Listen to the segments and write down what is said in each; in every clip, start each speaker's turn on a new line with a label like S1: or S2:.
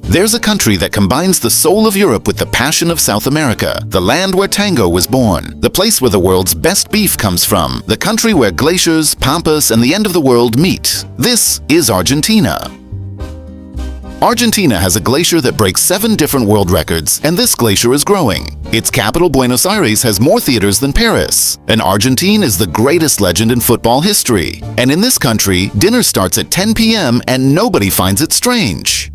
S1: There's a country that combines the soul of Europe with the passion of South America, the land where tango was born, the place where the world's best beef comes from, the country where glaciers, pampas, and the end of the world meet. This is Argentina. Argentina has a glacier that breaks 7 different world records, and this glacier is growing. Its capital, Buenos Aires, has more theaters than Paris. An Argentine is the greatest legend in football history. And in this country, dinner starts at 10 p.m. and nobody finds it strange.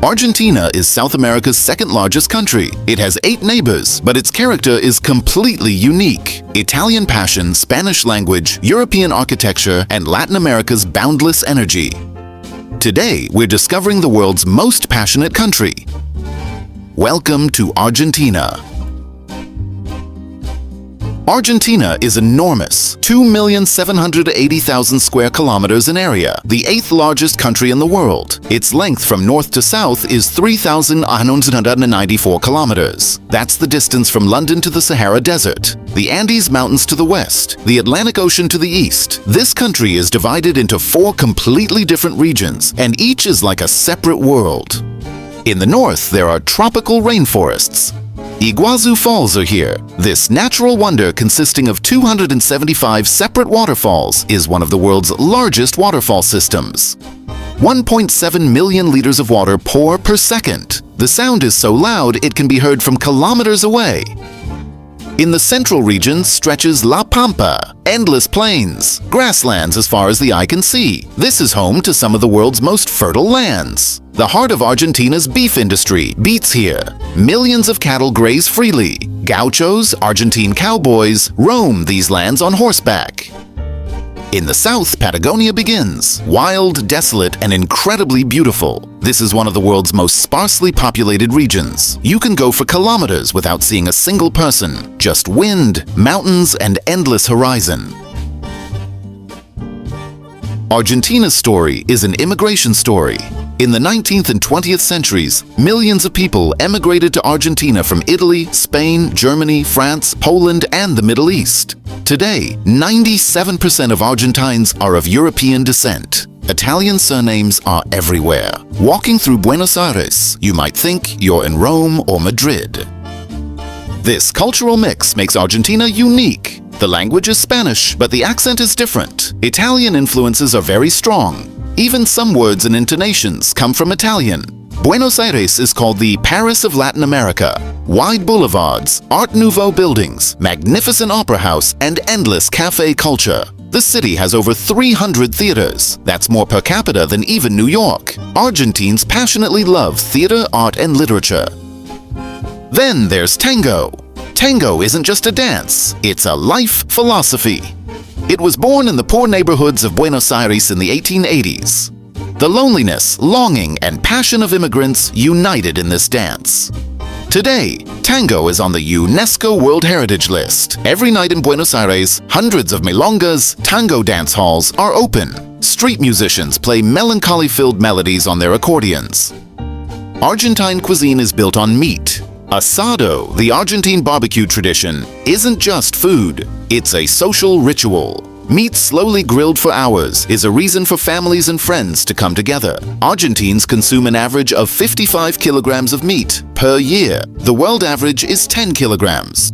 S1: Argentina is South America's second largest country. It has 8 neighbors, but its character is completely unique. Italian passion, Spanish language, European architecture, and Latin America's boundless energy. Today, we're discovering the world's most passionate country. Welcome to Argentina. Argentina is enormous, 2,780,000 square kilometers in area, the 8th largest country in the world. Its length from north to south is 3,194 kilometers. That's the distance from London to the Sahara Desert, the Andes Mountains to the west, the Atlantic Ocean to the east. This country is divided into 4 completely different regions, and each is like a separate world. In the north, there are tropical rainforests. Iguazu Falls are here. This natural wonder, consisting of 275 separate waterfalls, is one of the world's largest waterfall systems. 1.7 million liters of water pour per second. The sound is so loud it can be heard from kilometers away. In the central region stretches La Pampa, endless plains, grasslands as far as the eye can see. This is home to some of the world's most fertile lands. The heart of Argentina's beef industry beats here. Millions of cattle graze freely. Gauchos, Argentine cowboys, roam these lands on horseback. In the south, Patagonia begins. Wild, desolate, and incredibly beautiful. This is one of the world's most sparsely populated regions. You can go for kilometers without seeing a single person. Just wind, mountains, and endless horizon. Argentina's story is an immigration story. In the 19th and 20th centuries, millions of people emigrated to Argentina from Italy, Spain, Germany, France, Poland, and the Middle East. Today, 97% of Argentines are of European descent. Italian surnames are everywhere. Walking through Buenos Aires, you might think you're in Rome or Madrid. This cultural mix makes Argentina unique. The language is Spanish, but the accent is different. Italian influences are very strong. Even some words and intonations come from Italian. Buenos Aires is called the Paris of Latin America. Wide boulevards, Art Nouveau buildings, magnificent opera house, and endless cafe culture. The city has over 300 theaters. That's more per capita than even New York. Argentines passionately love theater, art, and literature. Then there's tango. Tango isn't just a dance, it's a life philosophy. It was born in the poor neighborhoods of Buenos Aires in the 1880s. The loneliness, longing, and passion of immigrants united in this dance. Today, tango is on the UNESCO World Heritage List. Every night in Buenos Aires, hundreds of milongas, tango dance halls are open. Street musicians play melancholy-filled melodies on their accordions. Argentine cuisine is built on meat. Asado, the Argentine barbecue tradition, isn't just food, it's a social ritual. Meat slowly grilled for hours is a reason for families and friends to come together. Argentines consume an average of 55 kilograms of meat per year. The world average is 10 kilograms.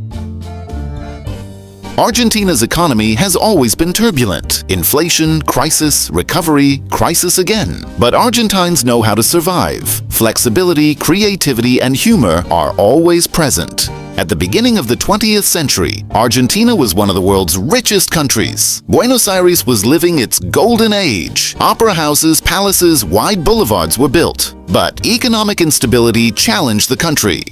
S1: Argentina's economy has always been turbulent. Inflation, crisis, recovery, crisis again. But Argentines know how to survive. Flexibility, creativity, and humor are always present. At the beginning of the 20th century, Argentina was one of the world's richest countries. Buenos Aires was living its golden age. Opera houses, palaces, wide boulevards were built. But economic instability challenged the country.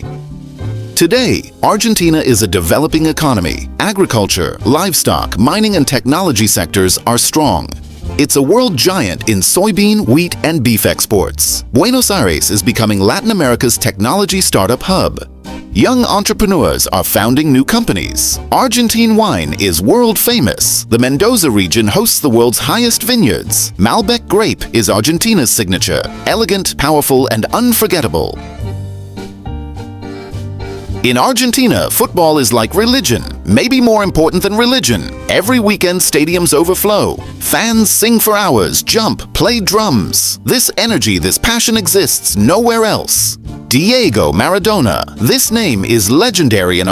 S1: Today, Argentina is a developing economy. Agriculture, livestock, mining, and technology sectors are strong. It's a world giant in soybean, wheat, and beef exports. Buenos Aires is becoming Latin America's technology startup hub. Young entrepreneurs are founding new companies. Argentine wine is world famous. The Mendoza region hosts the world's highest vineyards. Malbec grape is Argentina's signature. Elegant, powerful, and unforgettable. In Argentina, football is like religion, maybe more important than religion. Every weekend, stadiums overflow. Fans sing for hours, jump, play drums. This energy, this passion exists nowhere else. Diego Maradona. This name is legendary in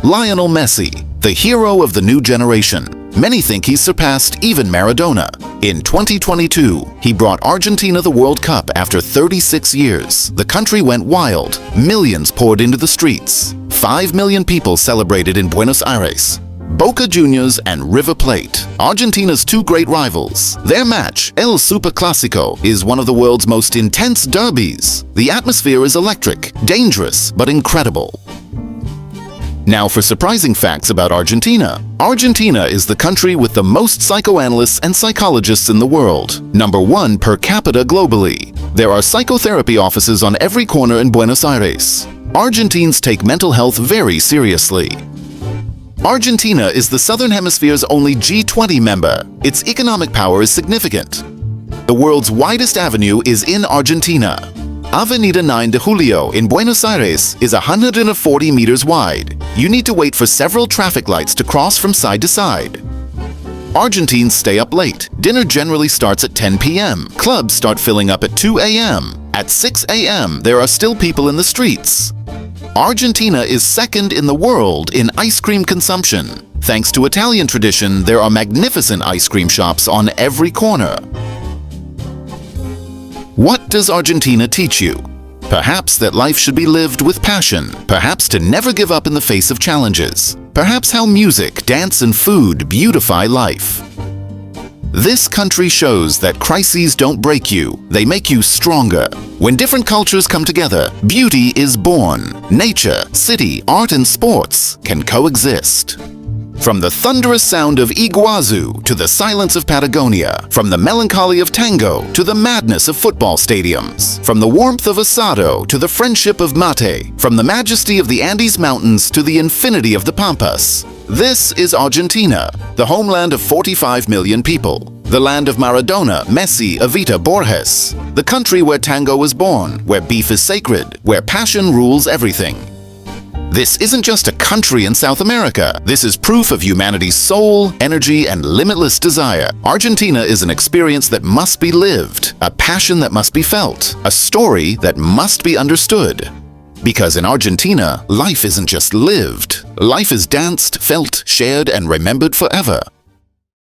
S1: Lionel Messi, the hero of the new generation. Many think he's surpassed even Maradona. In 2022, he brought Argentina the World Cup after 36 years. The country went wild. Millions poured into the streets. 5 million people celebrated in Buenos Aires, Boca Juniors and River Plate, Argentina's two great rivals. Their match, El Superclásico, is one of the world's most intense derbies. The atmosphere is electric, dangerous, but incredible. Now for surprising facts about Argentina. Argentina is the country with the most psychoanalysts and psychologists in the world. Number 1 per capita globally. There are psychotherapy offices on every corner in Buenos Aires. Argentines take mental health very seriously. Argentina is the Southern Hemisphere's only G20 member. Its economic power is significant. The world's widest avenue is in Argentina. Avenida 9 de Julio in Buenos Aires is 140 meters wide. You need to wait for several traffic lights to cross from side to side. Argentines stay up late. Dinner generally starts at 10 p.m. Clubs start filling up at 2 a.m. At 6 a.m. there are still people in the streets. Argentina is second in the world in ice cream consumption. Thanks to Italian tradition, there are magnificent ice cream shops on every corner. What does Argentina teach you? Perhaps that life should be lived with passion. Perhaps to never give up in the face of challenges. Perhaps how music, dance, and food beautify life. This country shows that crises don't break you, they make you stronger. When different cultures come together, beauty is born. Nature, city, art, and sports can coexist. From the thunderous sound of Iguazu to the silence of Patagonia, from the melancholy of Tango to the madness of football stadiums, from the warmth of asado to the friendship of mate, from the majesty of the Andes Mountains to the infinity of the Pampas. This is Argentina, the homeland of 45 million people, the land of Maradona, Messi, Evita, Borges, the country where tango was born, where beef is sacred, where passion rules everything. This isn't just a country in South America. This is proof of humanity's soul, energy, and limitless desire. Argentina is an experience that must be lived, a passion that must be felt, a story that must be understood. Because in Argentina, life isn't just lived. Life is danced, felt, shared, and remembered forever.